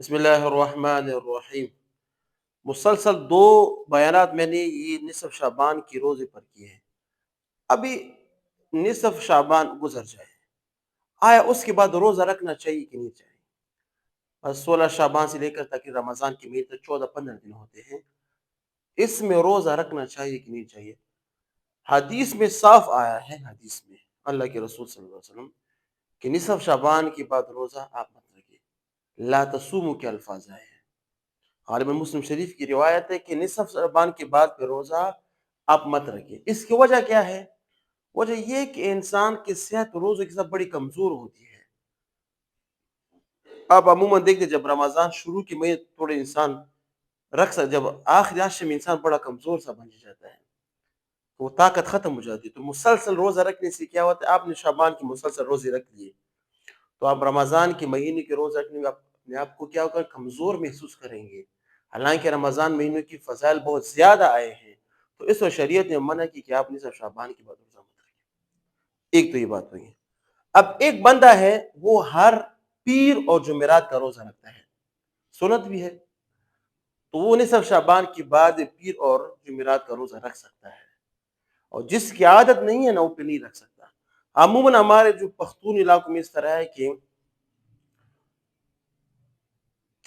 بسم اللہ الرحمن الرحیم۔ مسلسل دو بیانات میں نے یہ نصف شعبان کی روزے پر کیے ہیں۔ ابھی نصف شعبان گزر جائے، آیا اس کے بعد روزہ رکھنا چاہیے کہ نہیں چاہیے؟ بس 16 شعبان سے لے کر تک رمضان کے مہینے تک 14-15 دن ہوتے ہیں، اس میں روزہ رکھنا چاہیے کہ نہیں چاہیے؟ حدیث میں صاف آیا ہے، حدیث میں اللہ کے رسول صلی اللہ علیہ وسلم کہ نصف شعبان کے بعد روزہ آپ مت رکھیے، لا تصوموا کے الفاظ آئے ہیں۔ غالب مسلم شریف کی روایت ہے کہ نصف شعبان کے بعد پہ روزہ آپ مت رکھیے۔ اس کی وجہ کیا ہے؟ وجہ یہ کہ انسان کی صحت روزے کے ساتھ بڑی کمزور ہوتی ہے۔ آپ عموماً دیکھتے جب رمضان شروع کی میں تھوڑے انسان رکھ سکتے، جب آخری عشر میں انسان بڑا کمزور سا بن جاتا ہے، وہ طاقت ختم ہو جاتی ہے۔ تو مسلسل روزہ رکھنے سے کیا ہوتا ہے؟ آپ نے شعبان کی مسلسل روزے رکھ لیے تو آپ رمضان کے مہینے کے روزہ رکھنے میں اپنے آپ کو کیا ہوگا؟ کمزور محسوس کریں گے۔ حالانکہ رمضان مہینے کی فضائل بہت زیادہ آئے ہیں، تو اس وقت شریعت نے منع کی کہ آپ نصف شعبان کے بعد روزہ مت رکھیں۔ ایک تو یہ بات ہوئی ہے۔ اب ایک بندہ ہے وہ ہر پیر اور جمعرات کا روزہ رکھتا ہے، سنت بھی ہے، تو وہ نصف شعبان کے بعد پیر اور جمعرات کا روزہ رکھ سکتا ہے، اور جس کی عادت نہیں ہے نا وہ پہ نہیں رکھ سکتا۔ عموماً ہمارے جو پختون علاقوں میں اس طرح ہے کہ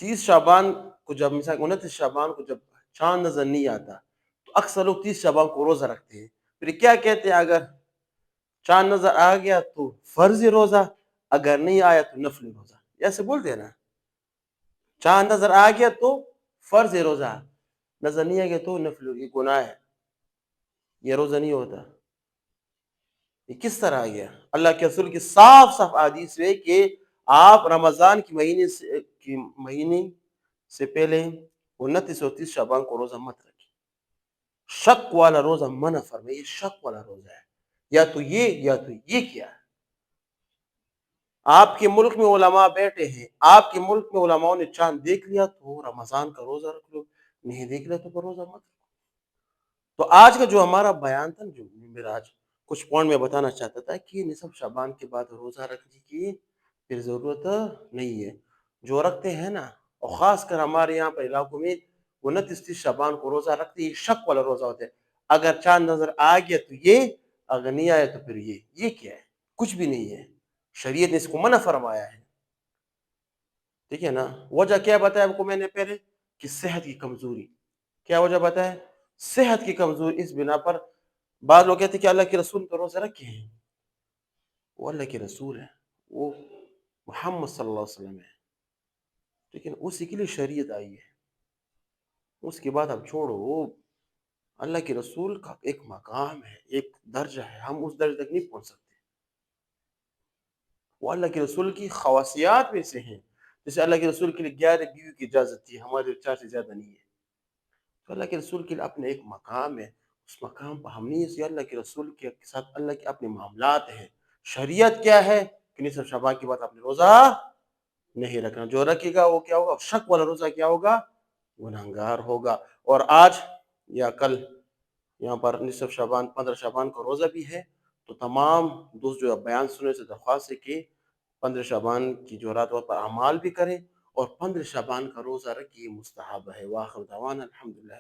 30 شعبان کو جب مثال 29 شعبان کو جب چاند نظر نہیں آتا تو اکثر لوگ 30 شعبان کو روزہ رکھتے ہیں۔ پھر کیا کہتے ہیں؟ اگر چاند نظر آ گیا تو فرض روزہ، اگر نہیں آیا تو نفل روزہ، ایسے بولتے ہیں نا، چاند نظر آ گیا تو فرض روزہ، نظر نہیں آ گیا تو نفل، یہ گناہ ہے، یہ روزہ نہیں ہوتا۔ یہ کس طرح آ گیا؟ اللہ کے رسول کی صاف صاف حدیث ہے کہ آپ رمضان کے مہینے سے پہلے 29 اور 30 شعبان کو روزہ مت رکھیں۔ شک والا روزہ منع فرمائے، یہ شک والا روزہ ہے، یا تو یہ کیا ہے۔ آپ کے ملک میں علماء بیٹھے ہیں، آپ کے ملک میں علماء نے چاند دیکھ لیا تو رمضان کا روزہ رکھ لو، نہیں دیکھ لیا تو روزہ مت رکھو۔ تو آج کا جو ہمارا بیان تھا، جو میرا آج کچھ پوائنٹ میں بتانا چاہتا تھا کہ نصف شعبان کے بعد روزہ رکھنے کی پھر ضرورت نہیں ہے۔ جو رکھتے ہیں نا، اور خاص کر ہمارے یہاں پر علاقوں میں 29 شعبان کو روزہ رکھتے ہیں، یہ شک والا روزہ ہوتا ہے۔ اگر چاند نظر آ گیا تو یہ، اگر نہیں آیا تو پھر یہ کیا ہے؟ کچھ بھی نہیں ہے، شریعت نے اس کو منع فرمایا ہے۔ ٹھیک ہے نا؟ وجہ کیا بتایا آپ کو میں نے پہلے کہ صحت کی کمزوری۔ کیا وجہ بتایا؟ صحت کی کمزوری۔ اس بنا پر بعض لوگ کہتے ہیں کہ اللہ کے رسول تو روزہ رکھے ہیں، وہ اللہ کے رسول ہے، وہ محمد صلی اللہ علیہ وسلم ہے، لیکن اسی کے لیے شریعت آئی ہے۔ اس کے بعد اب چھوڑو، وہ اللہ کے رسول کا ایک مقام ہے، ایک درجہ ہے، ہم اس درجے تک نہیں پہنچ سکتے۔ وہ اللہ کے رسول کی خواصیات میں سے ہیں۔ جیسے اللہ کے رسول کے لیے 11 بیوی کی اجازت تھی، ہمارے 4 سے زیادہ نہیں ہے۔ تو اللہ کے رسول کے لیے اپنے ایک مقام ہے، اس مقام پر ہم نہیں، اللہ کے رسول کے ساتھ اللہ کے اپنے معاملات ہیں۔ شریعت کیا ہے کہ نصف شعبان کی بات اپنے روزہ نہیں رکھنا، جو رکھے گا وہ کیا ہوگا؟ شک والا روزہ کیا ہوگا؟ گنہگار ہوگا۔ اور آج یا کل یہاں پر نصف شعبان 15 شعبان کا روزہ بھی ہے، تو تمام دوست جو بیان سننے سے درخواست ہے کہ 15 شعبان کی جو رات پر اعمال بھی کریں، اور 15 شعبان کا روزہ رکھیے، مستحب ہے۔ وآخر دعوانا الحمدللہ۔